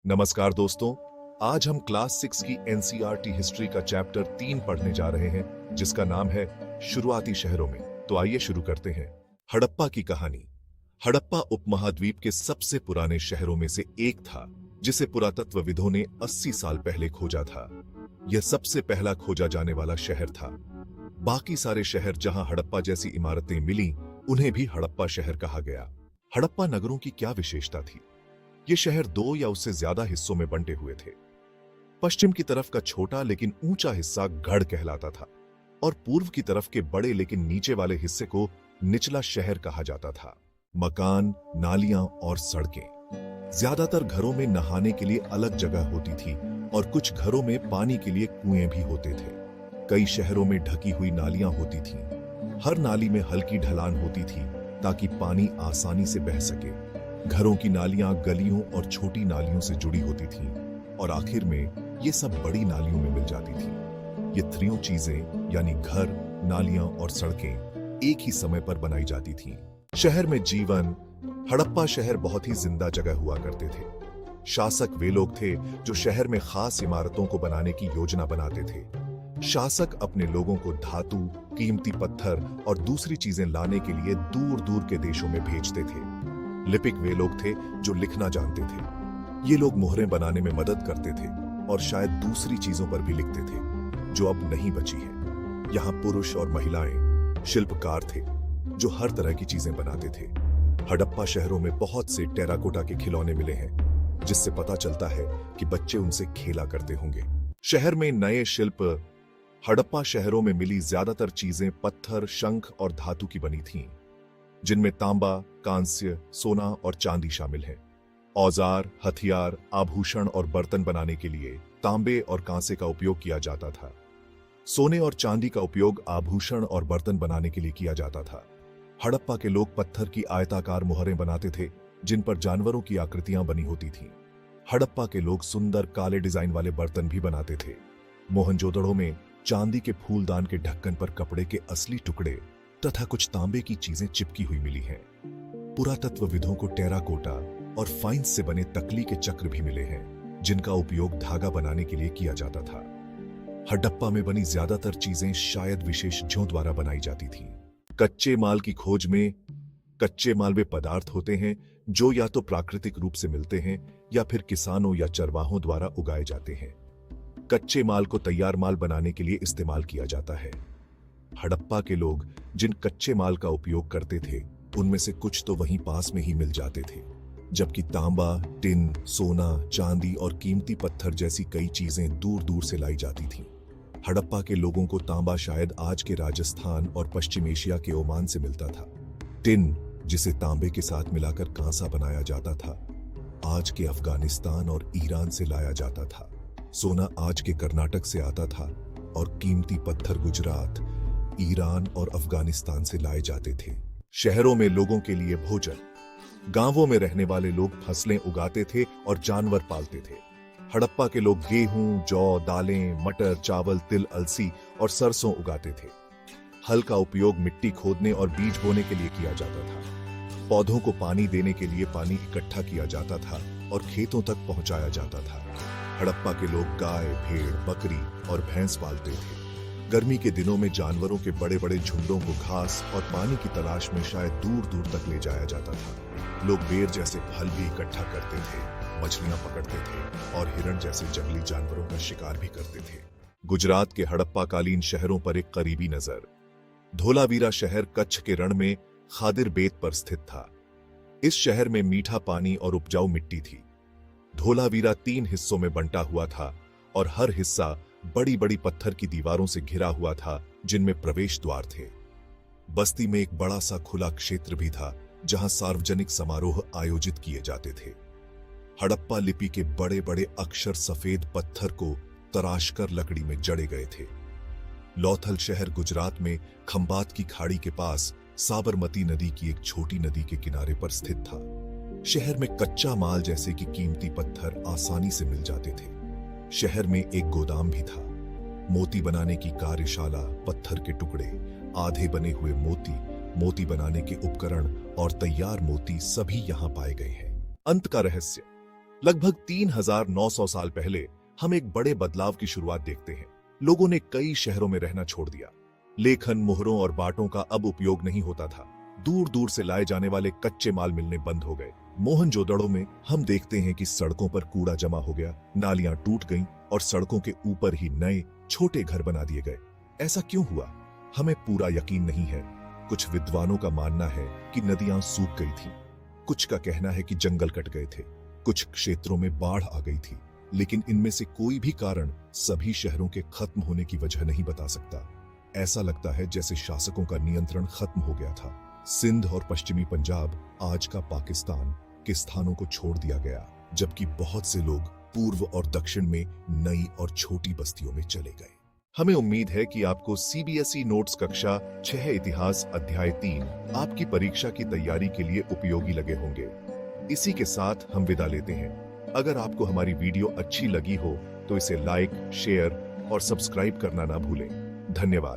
नमस्कार दोस्तों। आज हम क्लास 6 की एनसीईआरटी हिस्ट्री का चैप्टर 3 पढ़ने जा रहे हैं जिसका नाम है शुरुआती शहरों में। तो आइए शुरू करते हैं। हड़प्पा की कहानी। हड़प्पा उपमहाद्वीप के सबसे पुराने शहरों में से एक था जिसे पुरातत्वविदों ने 80 साल पहले खोजा था। यह सबसे पहला खोजा जाने वाला शहर था। बाकी सारे शहर जहां हड़प्पा जैसी इमारतें मिली उन्हें भी हड़प्पा शहर कहा गया। हड़प्पा नगरों की क्या विशेषता थी? ये शहर 2 या उससे ज्यादा हिस्सों में बंटे हुए थे। पश्चिम की तरफ का छोटा लेकिन ऊंचा हिस्सा गढ़ कहलाता था और पूर्व की तरफ के बड़े लेकिन नीचे वाले हिस्से को निचला शहर कहा जाता था। मकान, नालियां और सड़कें। ज्यादातर घरों में नहाने के लिए अलग जगह होती थी और कुछ घरों में पानी के लिए कुएं भी होते थे। कई शहरों में ढकी हुई नालियां होती थीं। हर नाली में हल्की ढलान होती थी ताकि पानी आसानी से बह सके। घरों की नालियां गलियों और छोटी नालियों से जुड़ी होती थीं और आखिर में ये सब बड़ी नालियों में मिल जाती थीं। ये तीनों चीजें यानी घर, नालियां और सड़कें एक ही समय पर बनाई जाती थीं। शहर में जीवन। हड़प्पा शहर बहुत ही जिंदा जगह हुआ करते थे। शासक वे लोग थे जो शहर में खास इमारतों को बनाने की योजना बनाते थे। शासक अपने लोगों को धातु, कीमती पत्थर और दूसरी चीजें लाने के लिए दूर दूर के देशों में भेजते थे। लिपिक वे लोग थे जो लिखना जानते थे। ये लोग मोहरें बनाने में मदद करते थे और शायद दूसरी चीजों पर भी लिखते थे जो अब नहीं बची है। यहाँ पुरुष और महिलाएं शिल्पकार थे जो हर तरह की चीजें बनाते थे। हड़प्पा शहरों में बहुत से टेराकोटा के खिलौने मिले हैं जिससे पता चलता है कि बच्चे उनसे खेला करते होंगे। शहर में नए शिल्प। हड़प्पा शहरों में मिली ज्यादातर चीजें पत्थर, शंख और धातु की बनी थीं, जिनमें तांबा, कांस्य, सोना और चांदी शामिल हैं। औजार, हथियार, आभूषण और बर्तन बनाने के लिए तांबे और कांसे का उपयोग किया जाता था। सोने और चांदी का उपयोग आभूषण और बर्तन बनाने के लिए किया जाता था। हड़प्पा के लोग पत्थर की आयताकार मोहरें बनाते थे जिन पर जानवरों की आकृतियां बनी होती थीं। हड़प्पा के लोग सुंदर काले डिजाइन वाले बर्तन भी बनाते थे। मोहनजोदड़ो में चांदी के फूलदान के ढक्कन पर कपड़े के असली टुकड़े तथा कुछ तांबे की चीजें चिपकी हुई मिली हैं। पुरातत्वविदों को टेराकोटा और फाइंस से बने तकली के चक्र भी मिले हैं जिनका उपयोग धागा बनाने के लिए किया जाता था। हड़प्पा में बनी ज्यादातर चीजें शायद विशेषज्ञों द्वारा बनाई जाती थीं। कच्चे माल की खोज में। कच्चे माल वे पदार्थ होते हैं जो या तो प्राकृतिक रूप से मिलते हैं या फिर किसानों या चरवाहों द्वारा उगाए जाते हैं। कच्चे माल को तैयार माल बनाने के लिए इस्तेमाल किया जाता है। हड़प्पा के लोग जिन कच्चे माल का उपयोग करते थे उनमें से कुछ तो वहीं पास में ही मिल जाते थे, जबकि तांबा, टिन, सोना, चांदी और कीमती पत्थर जैसी कई चीजें दूर दूर से लाई जाती थीं। हड़प्पा के लोगों को तांबा शायद आज के राजस्थान और पश्चिम एशिया के ओमान से मिलता था। टिन, जिसे तांबे के साथ मिलाकर कांसा बनाया जाता था, आज के अफगानिस्तान और ईरान से लाया जाता था। सोना आज के कर्नाटक से आता था और कीमती पत्थर गुजरात, ईरान और अफगानिस्तान से लाए जाते थे। शहरों में लोगों के लिए भोजन। गांवों में रहने वाले लोग फसलें उगाते थे और जानवर पालते थे। हड़प्पा के लोग गेहूं, जौ, दालें, मटर, चावल, तिल, अलसी और सरसों उगाते थे। हल का उपयोग मिट्टी खोदने और बीज बोने के लिए किया जाता था। पौधों को पानी देने के लिए पानी इकट्ठा किया जाता था और खेतों तक पहुंचाया जाता था। हड़प्पा के लोग गाय, भेड़, बकरी और भैंस पालते थे। गर्मी के दिनों में जानवरों के बड़े बड़े झुंडों को घास और पानी की तलाश में शायद दूर दूर तक ले जाया जाता था। लोग बेर जैसे फल भी इकट्ठा करते थे, मछलियां पकड़ते थे और हिरण जैसे जंगली जानवरों का शिकार भी करते थे। गुजरात के हड़प्पाकालीन शहरों पर एक करीबी नजर। धोलावीरा शहर कच्छ के रण में खादिर बेत पर स्थित था। इस शहर में मीठा पानी और उपजाऊ मिट्टी थी। धोलावीरा 3 हिस्सों में बंटा हुआ था और हर हिस्सा बड़ी बड़ी पत्थर की दीवारों से घिरा हुआ था जिनमें प्रवेश द्वार थे। बस्ती में एक बड़ा सा खुला क्षेत्र भी था जहां सार्वजनिक समारोह आयोजित किए जाते थे। हड़प्पा लिपि के बड़े बड़े अक्षर सफेद पत्थर को तराशकर लकड़ी में जड़े गए थे। लौथल शहर गुजरात में खंबात की खाड़ी के पास साबरमती नदी की एक छोटी नदी के किनारे पर स्थित था। शहर में कच्चा माल जैसे कि कीमती पत्थर आसानी से मिल जाते थे। शहर में एक गोदाम भी था। मोती बनाने की कार्यशाला, पत्थर के टुकड़े, आधे बने हुए मोती, मोती बनाने के उपकरण और तैयार मोती सभी यहां पाए गए हैं। अंत का रहस्य। लगभग 3900 साल पहले हम एक बड़े बदलाव की शुरुआत देखते हैं। लोगों ने कई शहरों में रहना छोड़ दिया। लेखन, मोहरों और बाटों का अब उपयोग नहीं होता था। दूर दूर से लाए जाने वाले कच्चे माल मिलने बंद हो गए। मोहनजोदड़ो में हम देखते हैं कि सड़कों पर कूड़ा जमा हो गया, नालियां टूट गईं और सड़कों के ऊपर ही नए छोटे घर बना दिए गए। ऐसा क्यों हुआ? हमें पूरा यकीन नहीं है। कुछ विद्वानों का मानना है कि नदियां सूख गई थीं। कुछ का कहना है कि जंगल कट गए थे। कुछ क्षेत्रों में बाढ़ आ गई थी। लेकिन इनमें से कोई भी कारण सभी शहरों के खत्म होने की वजह नहीं बता सकता। ऐसा लगता है जैसे शासकों का नियंत्रण खत्म हो गया था। सिंध और पश्चिमी पंजाब, आज का पाकिस्तान, के स्थानों को छोड़ दिया गया, जबकि बहुत से लोग पूर्व और दक्षिण में नई और छोटी बस्तियों में चले गए। हमें उम्मीद है कि आपको सीबीएसई नोट्स कक्षा 6 इतिहास अध्याय 3 आपकी परीक्षा की तैयारी के लिए उपयोगी लगे होंगे। इसी के साथ हम विदा लेते हैं। अगर आपको हमारी वीडियो अच्छी लगी हो तो इसे लाइक, शेयर और सब्सक्राइब करना ना भूलें। धन्यवाद।